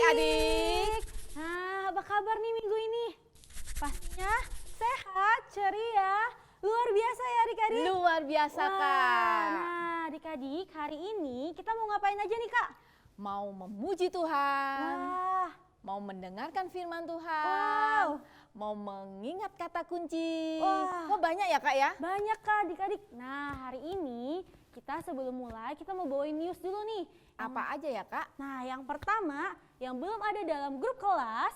adik-adik. Nah, apa kabar nih minggu ini? Pastinya sehat, ceria, luar biasa ya adik-adik. Luar biasa, Kak. Nah adik-adik, hari ini kita mau ngapain aja nih Kak? Mau memuji Tuhan, Wah, mau mendengarkan firman Tuhan, wow, mau mengingat kata kunci. Wah. Wah, banyak ya, Kak ya? banyak Kak adik-adik. Nah hari ini kita sebelum mulai kita mau bawain news dulu nih. Apa aja ya, Kak? Nah yang pertama yang belum ada dalam grup kelas,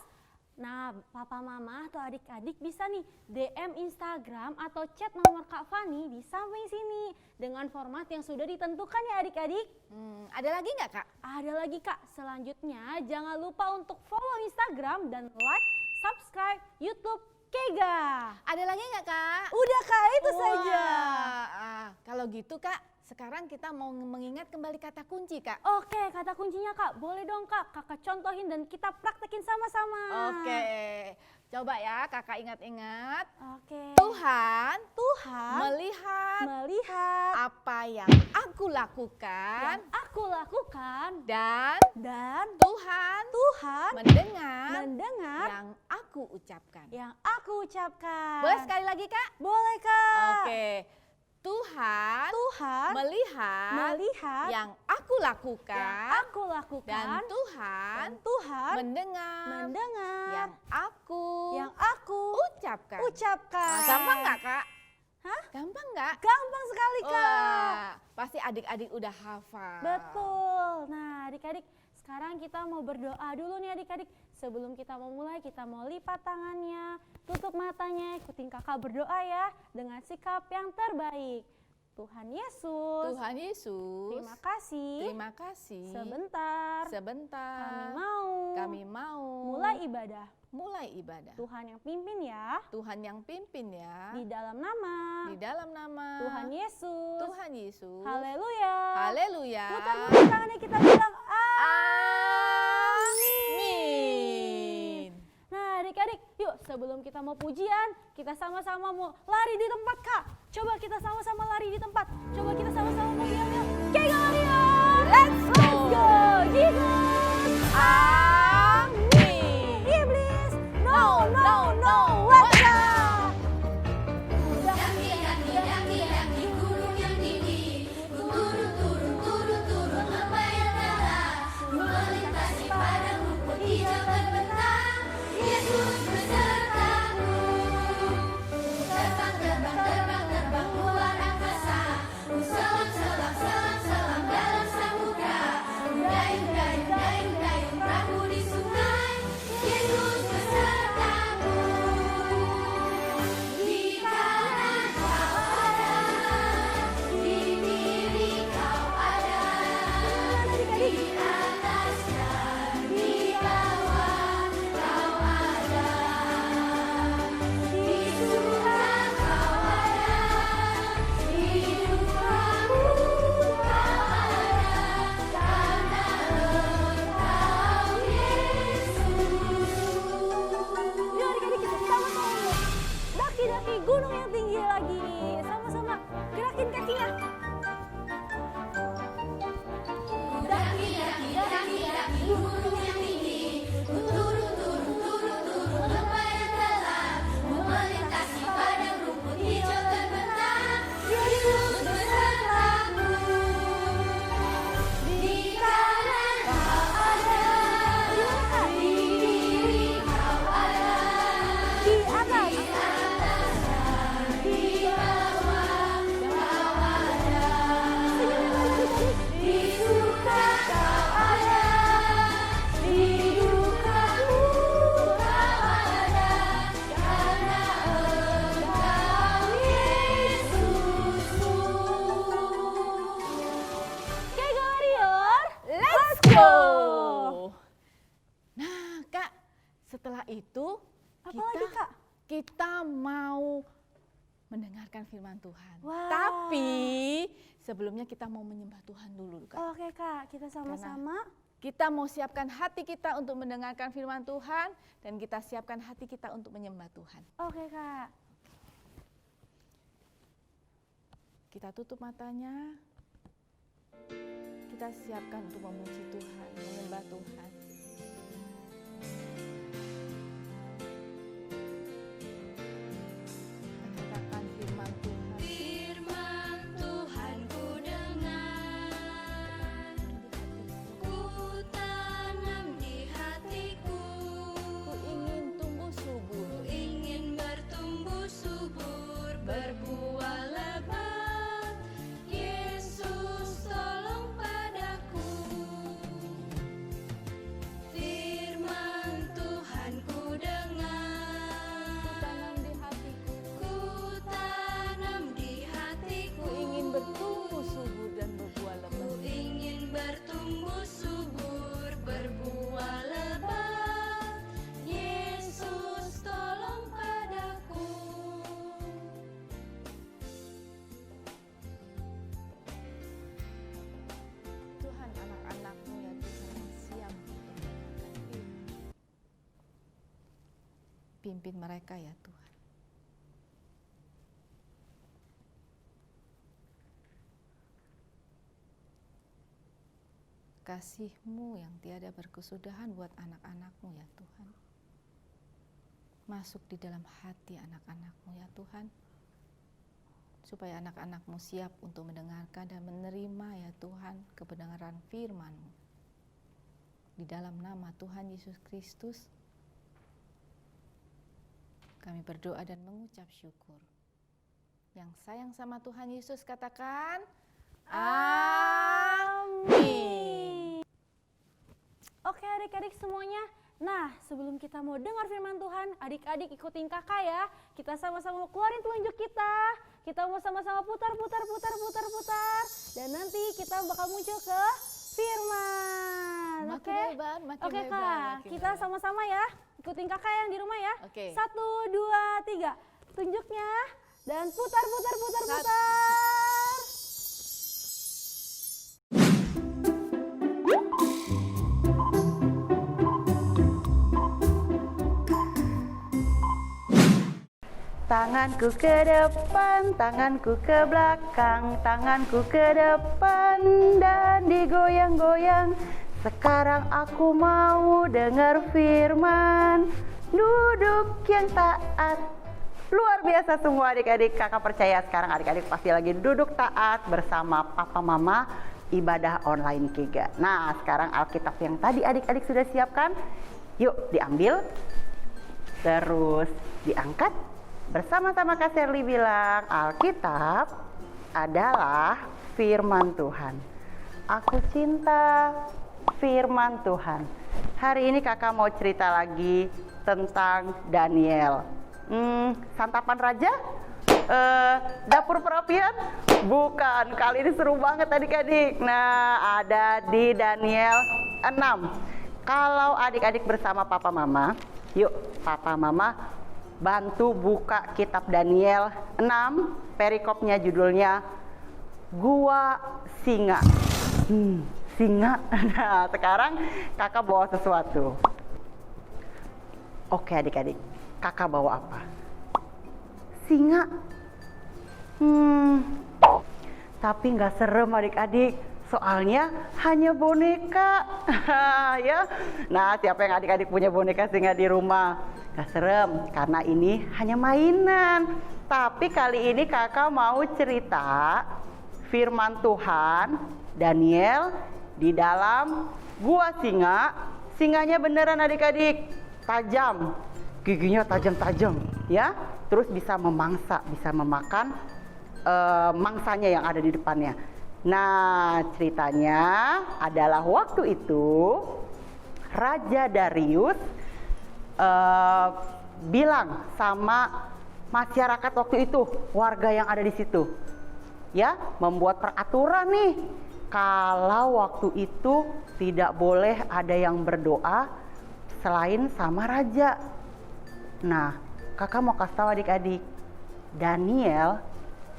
nah papa mama atau adik-adik bisa nih DM Instagram atau chat nomor Kak Fani di samping sini dengan format yang sudah ditentukan ya adik-adik. Ada lagi nggak, Kak? Ada lagi Kak, selanjutnya jangan lupa untuk follow Instagram dan like, subscribe YouTube Kega. Ada lagi nggak, Kak? Udah Kak, itu saja. Kalau gitu, Kak, sekarang kita mau mengingat kembali kata kunci, Kak. Oke, kata kuncinya Kak, boleh dong Kak, kakak contohin dan kita praktekin sama-sama. Oke, coba ya Kakak ingat-ingat. Oke. Tuhan Melihat apa yang aku lakukan yang aku lakukan dan dan Tuhan mendengar mendengar yang aku ucapkan. yang aku ucapkan. Boleh sekali lagi, Kak? Boleh Kak. Oke. Tuhan melihat yang aku lakukan dan Tuhan mendengar yang aku ucapkan. Nah, gampang nggak, Kak? Hah? Gampang nggak? Gampang sekali Kak. Wah, pasti adik-adik udah hafal. Betul. Nah adik-adik, sekarang kita mau berdoa dulu nih adik-adik. Sebelum kita mau mulai, kita mau lipat tangannya, tutup matanya, ikutin kakak berdoa ya dengan sikap yang terbaik. Tuhan Yesus, terima kasih. Sebentar, kami mau mulai ibadah. Tuhan yang pimpin ya. Di dalam nama Tuhan Yesus. Haleluya. Putar tangannya kita bilang amin. Nah adik-adik, yuk sebelum kita mau pujian, kita sama-sama mau lari di tempat Kak. Coba kita sama-sama lari di tempat. Coba kita sama-sama mau bilang yuk. Kega Warrior! Let's go! Jesus! Amin. Iblis! No! Let's go! Daki gunung yang tinggi, ku turun lembayan dalam, ku melintasi padang rumput hijau terbentang. Yesus besertaku, terbang luar angkasa, ku selam dalam samudra, ku dayung perahu di sungai. Yesus besertaku, di kanan kau ada, di kiri kau ada, di atas dan di bawah kau ada, di suka kau ada, di duka kau ada, karena Engkau Yesus. Yuk adik-adik kita sama-sama daki gunung yang tinggi lagi. Sama-sama gerakin kakinya. Daki gunung yang tinggi, ku turun lembayan dalam, ku melintasi padang rumput hijau terbentang. Yesus besertaku, di kanan kau ada, di kiri kau ada, Di atas. dan di bawah kau ada, di suka kau ada, di duka kau ada, karena Engkau Yesusku. Kega Warrior, Let's go. Nah, Kak, setelah itu Apa lagi, Kak? kita mau mendengarkan firman Tuhan. Wah. Tapi sebelumnya kita mau menyembah Tuhan dulu, Kak. Oke Kak, kita sama-sama. Kita mau siapkan hati kita untuk mendengarkan firman Tuhan dan kita siapkan hati kita untuk menyembah Tuhan. Oke Kak. Kita tutup matanya. Kita siapkan untuk memuji Tuhan, menyembah Tuhan. Katakan firman Tuhan. Firman Tuhan ku dengar, ku tanam di hatiku. Ku ingin tumbuh subur. Ku ingin bertumbuh subur, berbuah lebat. Yesus tolong padaku. Firman Tuhan ku dengar, Tanam di hatiku. ku tanam di hatiku. Ku ingin bertumbuh subur dan berbuah Ku lebat. ingin bertumbuh subur, berbuah lebat. Yesus tolong padaku. Tuhan, anak-anak-Mu ya Tuhan yang siap untuk mendengarkan firman. Pimpin mereka ya Tuhan. Kasih-Mu yang tiada berkesudahan buat anak-anak-Mu ya Tuhan. Masuk di dalam hati anak-anak-Mu ya Tuhan. Supaya anak-anak-Mu siap untuk mendengarkan dan menerima ya Tuhan kebenaran firman-Mu. Di dalam nama Tuhan Yesus Kristus, kami berdoa dan mengucap syukur. Yang sayang sama Tuhan Yesus katakan, amin. Oke adik-adik semuanya. Nah, sebelum kita mau dengar firman Tuhan, adik-adik ikutin kakak ya. Kita sama-sama keluarin telunjuk kita. Kita mau sama-sama putar. Dan nanti kita bakal muncul ke firman. Makin Oke? lebar, makin Oke lebar, kak, makin kita lebar. sama-sama ya. Ikutin kakak yang di rumah ya. Oke. 1, 2, 3. Tunjuknya dan putar. Tanganku ke depan, tanganku ke belakang, tanganku ke depan dan digoyang-goyang. Sekarang aku mau dengar firman, duduk yang taat. Luar biasa semua adik-adik, kakak percaya sekarang adik-adik pasti lagi duduk taat bersama papa mama ibadah online Kega. Nah sekarang Alkitab yang tadi adik-adik sudah siapkan, yuk diambil, terus diangkat. Bersama-sama Kak Sherly bilang, Alkitab adalah firman Tuhan. Aku cinta firman Tuhan. Hari ini kakak mau cerita lagi tentang Daniel. Santapan raja? Dapur perapian? Bukan, kali ini seru banget adik-adik. Nah, ada di Daniel 6. Kalau adik-adik bersama papa mama, yuk papa mama bantu buka kitab Daniel 6, perikopnya judulnya Gua Singa. Singa. Nah, sekarang kakak bawa sesuatu. Oke adik-adik, kakak bawa apa? Singa. Tapi nggak serem adik-adik. Soalnya hanya boneka. Ya. Nah, siapa yang adik-adik punya boneka singa di rumah? Gak serem, karena ini hanya mainan. Tapi kali ini kakak mau cerita firman Tuhan Daniel di dalam gua singa. Singanya beneran adik-adik, tajam, giginya tajam-tajam ya. Terus bisa memangsa, bisa memakan mangsanya yang ada di depannya. Nah ceritanya adalah waktu itu Raja Darius bilang sama masyarakat waktu itu, warga yang ada di situ, ya, membuat peraturan nih, kalau waktu itu tidak boleh ada yang berdoa selain sama raja. Nah, kakak mau kasih tahu adik-adik, Daniel,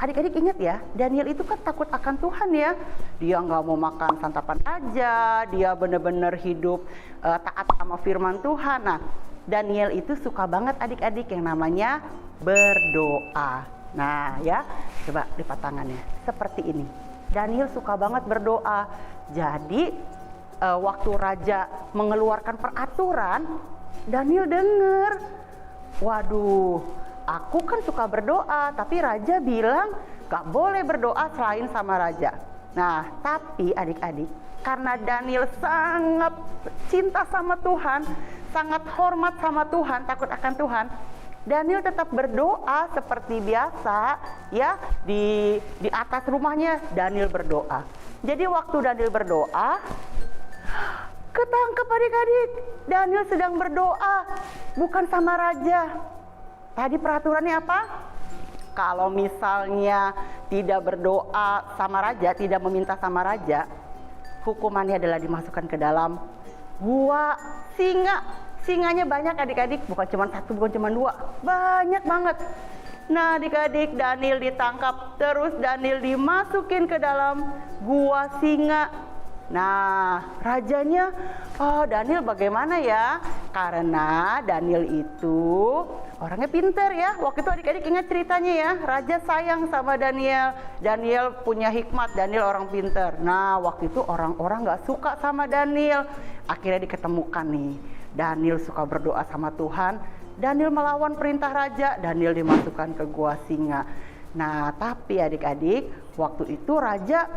adik-adik ingat ya, Daniel itu kan takut akan Tuhan ya. Dia nggak mau makan santapan raja, dia benar-benar hidup taat sama firman Tuhan. Nah, Daniel itu suka banget adik-adik yang namanya berdoa. Nah ya, coba lipat tangannya seperti ini. Daniel suka banget berdoa. Jadi waktu raja mengeluarkan peraturan, Daniel dengar. Waduh, aku kan suka berdoa, tapi raja bilang gak boleh berdoa selain sama raja. Nah, tapi adik-adik, karena Daniel sangat cinta sama Tuhan, sangat hormat sama Tuhan, takut akan Tuhan, Daniel tetap berdoa seperti biasa ya, di atas rumahnya Daniel berdoa. Jadi waktu Daniel berdoa, ketangkep adik-adik, Daniel sedang berdoa, bukan sama raja. Tadi peraturannya apa? Kalau misalnya tidak berdoa sama raja, tidak meminta sama raja, hukumannya adalah dimasukkan ke dalam gua singa. Singanya banyak adik-adik, bukan cuma satu, bukan cuma dua, banyak banget. Nah adik-adik, Daniel ditangkap, terus Daniel dimasukin ke dalam gua singa. Nah rajanya, oh Daniel bagaimana ya? Karena Daniel itu orangnya pinter ya. Waktu itu adik-adik ingat ceritanya ya, raja sayang sama Daniel. Daniel punya hikmat, Daniel orang pinter. Nah waktu itu orang-orang gak suka sama Daniel. Akhirnya diketemukan nih, Daniel suka berdoa sama Tuhan. Daniel melawan perintah raja, Daniel dimasukkan ke gua singa. Nah tapi adik-adik, waktu itu raja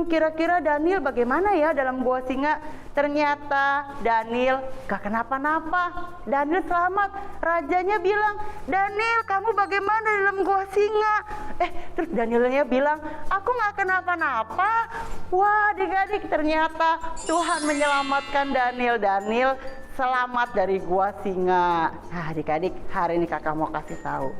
kira-kira Daniel bagaimana ya dalam gua singa? Ternyata Daniel gak kenapa-napa, Daniel selamat. Rajanya bilang, Daniel kamu bagaimana dalam gua singa? Terus Danielnya bilang, aku gak kenapa-napa. Wah adik-adik, ternyata Tuhan menyelamatkan Daniel. Daniel selamat dari gua singa. Nah adik-adik, hari ini kakak mau kasih tahu,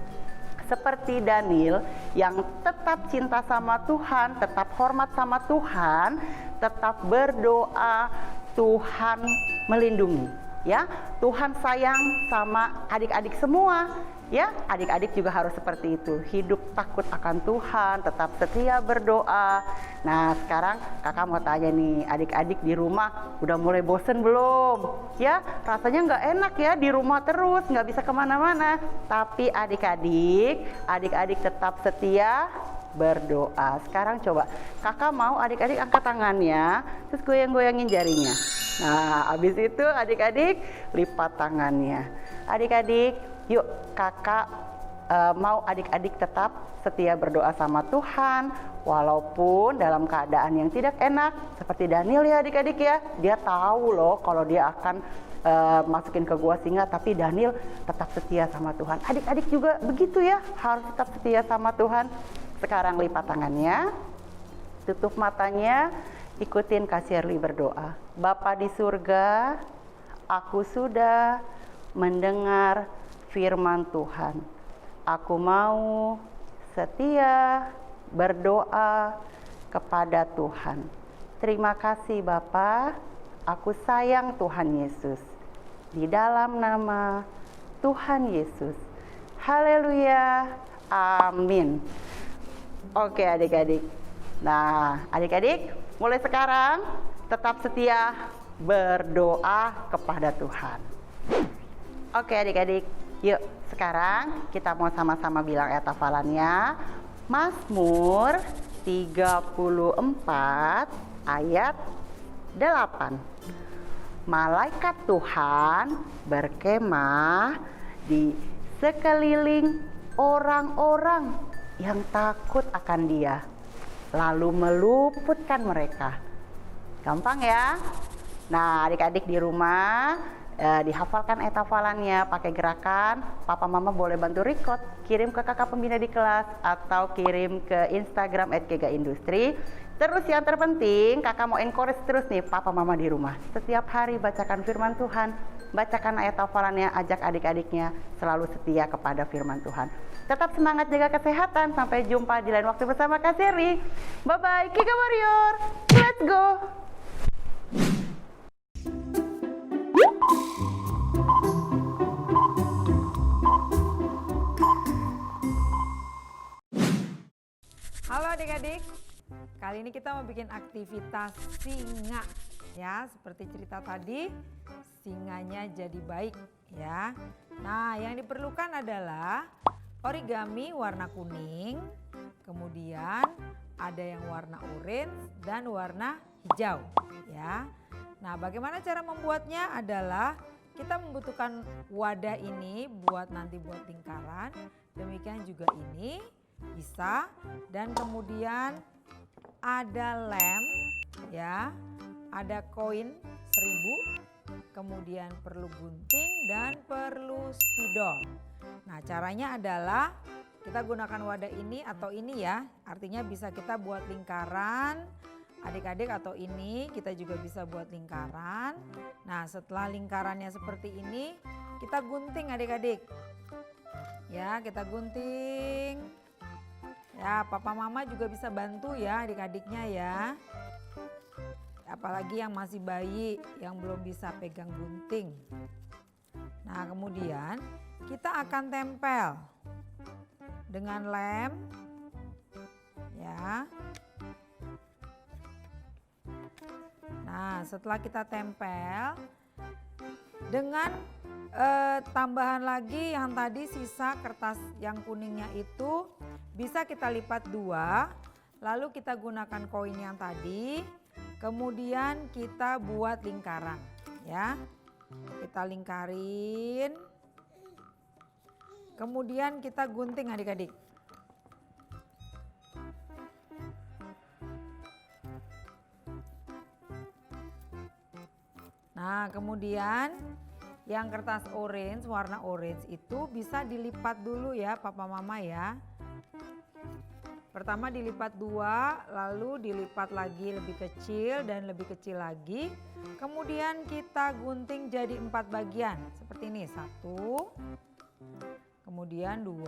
seperti Daniel yang tetap cinta sama Tuhan, tetap hormat sama Tuhan, tetap berdoa, Tuhan melindungi ya. Tuhan sayang sama adik-adik semua ya. Adik-adik juga harus seperti itu, hidup takut akan Tuhan, tetap setia berdoa. Nah sekarang kakak mau tanya nih, adik-adik di rumah udah mulai bosen belum? Ya rasanya nggak enak ya di rumah terus, nggak bisa kemana-mana. Tapi adik-adik tetap setia berdoa. Sekarang coba kakak mau adik-adik angkat tangannya, terus goyang-goyangin jarinya. Nah habis itu adik-adik lipat tangannya. Adik-adik yuk kakak mau adik-adik tetap setia berdoa sama Tuhan walaupun dalam keadaan yang tidak enak seperti Daniel ya adik-adik ya. Dia tahu loh kalau dia akan masukin ke gua singa, tapi Daniel tetap setia sama Tuhan. Adik-adik juga begitu ya, harus tetap setia sama Tuhan. Sekarang lipat tangannya, tutup matanya, ikutin Kak Shirley berdoa. Bapa di surga, aku sudah mendengar firman Tuhan. Aku mau setia berdoa kepada Tuhan. Terima kasih Bapa, aku sayang Tuhan Yesus. Di dalam nama Tuhan Yesus. Haleluya. Amin. Oke adik-adik. Nah adik-adik mulai sekarang tetap setia berdoa kepada Tuhan. Oke adik-adik, yuk sekarang kita mau sama-sama bilang ayat hafalannya. Mazmur 34 ayat 8. Malaikat Tuhan berkemah di sekeliling orang-orang yang takut akan Dia, lalu meluputkan mereka. Gampang ya? Nah adik-adik di rumah dihafalkan ayat hafalannya pakai gerakan. Papa mama boleh bantu record, kirim ke kakak pembina di kelas atau kirim ke Instagram @kegaindustri. Terus yang terpenting kakak mau encourage terus nih papa mama di rumah, setiap hari bacakan firman Tuhan, bacakan ayat hafalannya, ajak adik-adiknya selalu setia kepada firman Tuhan. Tetap semangat jaga kesehatan. Sampai jumpa di lain waktu bersama Kak Seri. Bye bye Kika Warrior, let's go. Halo adik-adik, kali ini kita mau bikin aktivitas singa ya. Seperti cerita tadi, singanya jadi baik ya. Nah yang diperlukan adalah origami warna kuning, kemudian ada yang warna oranye dan warna hijau ya. Nah, bagaimana cara membuatnya adalah kita membutuhkan wadah ini buat nanti buat lingkaran. Demikian juga ini bisa. Dan kemudian ada lem ya, ada koin 1000, kemudian perlu gunting dan perlu spidol. Nah, caranya adalah kita gunakan wadah ini atau ini ya, artinya bisa kita buat lingkaran. Adik-adik atau ini kita juga bisa buat lingkaran. Nah, setelah lingkarannya seperti ini, kita gunting adik-adik. Ya, kita gunting. Ya, papa mama juga bisa bantu ya adik-adiknya ya. Apalagi yang masih bayi, yang belum bisa pegang gunting. Nah, kemudian kita akan tempel dengan lem. Ya. Nah, setelah kita tempel dengan tambahan lagi yang tadi sisa kertas yang kuningnya itu bisa kita lipat 2, lalu kita gunakan koin yang tadi, kemudian kita buat lingkaran ya. Kita lingkarin, kemudian kita gunting adik-adik. Nah, kemudian yang kertas orange, warna orange itu bisa dilipat dulu ya papa mama ya. Pertama dilipat 2, lalu dilipat lagi lebih kecil dan lebih kecil lagi. Kemudian kita gunting jadi 4 bagian seperti ini. 1, kemudian 2,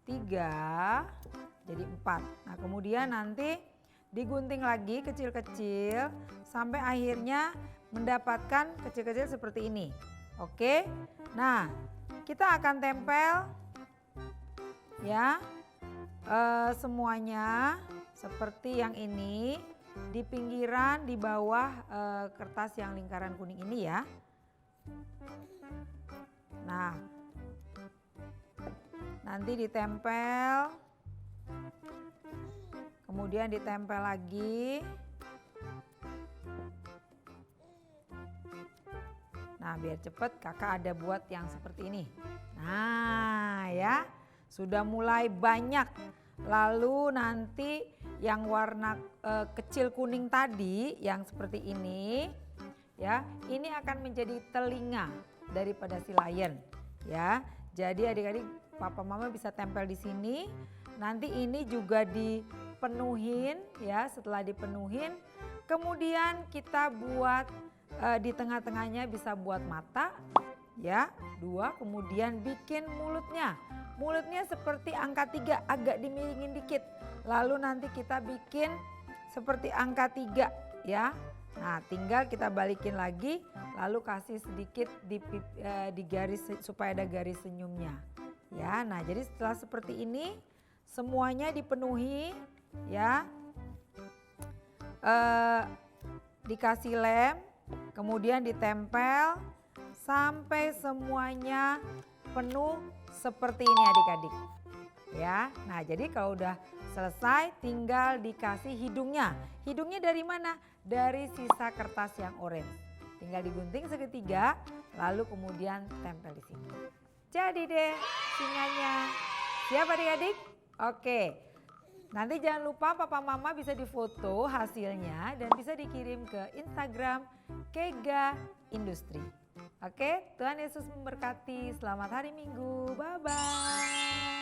3, jadi 4. Nah, kemudian nanti digunting lagi kecil-kecil sampai akhirnya mendapatkan kecil-kecil seperti ini. Oke, nah kita akan tempel ya semuanya seperti yang ini di pinggiran di bawah kertas yang lingkaran kuning ini ya. Nah, nanti ditempel, kemudian ditempel lagi. Nah, biar cepet kakak ada buat yang seperti ini. Nah ya, sudah mulai banyak. Lalu nanti yang warna kecil kuning tadi yang seperti ini ya, ini akan menjadi telinga daripada si lion ya. Jadi adik-adik papa mama bisa tempel di sini. Nanti ini juga dipenuhin ya, setelah dipenuhin kemudian kita buat di tengah-tengahnya bisa buat mata ya, 2, kemudian bikin mulutnya. Mulutnya seperti angka 3, agak dimiringin dikit. Lalu nanti kita bikin seperti angka 3 ya. Nah, tinggal kita balikin lagi, lalu kasih sedikit di garis supaya ada garis senyumnya. Ya, nah jadi setelah seperti ini semuanya dipenuhi ya. Dikasih lem, kemudian ditempel sampai semuanya penuh seperti ini adik-adik. Ya, nah jadi kalau udah selesai tinggal dikasih hidungnya. Hidungnya dari mana? Dari sisa kertas yang orange. Tinggal digunting segitiga, lalu kemudian tempel di sini. Jadi deh singanya. Siap adik-adik? Oke. Nanti jangan lupa papa mama bisa difoto hasilnya dan bisa dikirim ke Instagram Kega Industri. Oke, Tuhan Yesus memberkati. Selamat hari Minggu. Bye-bye.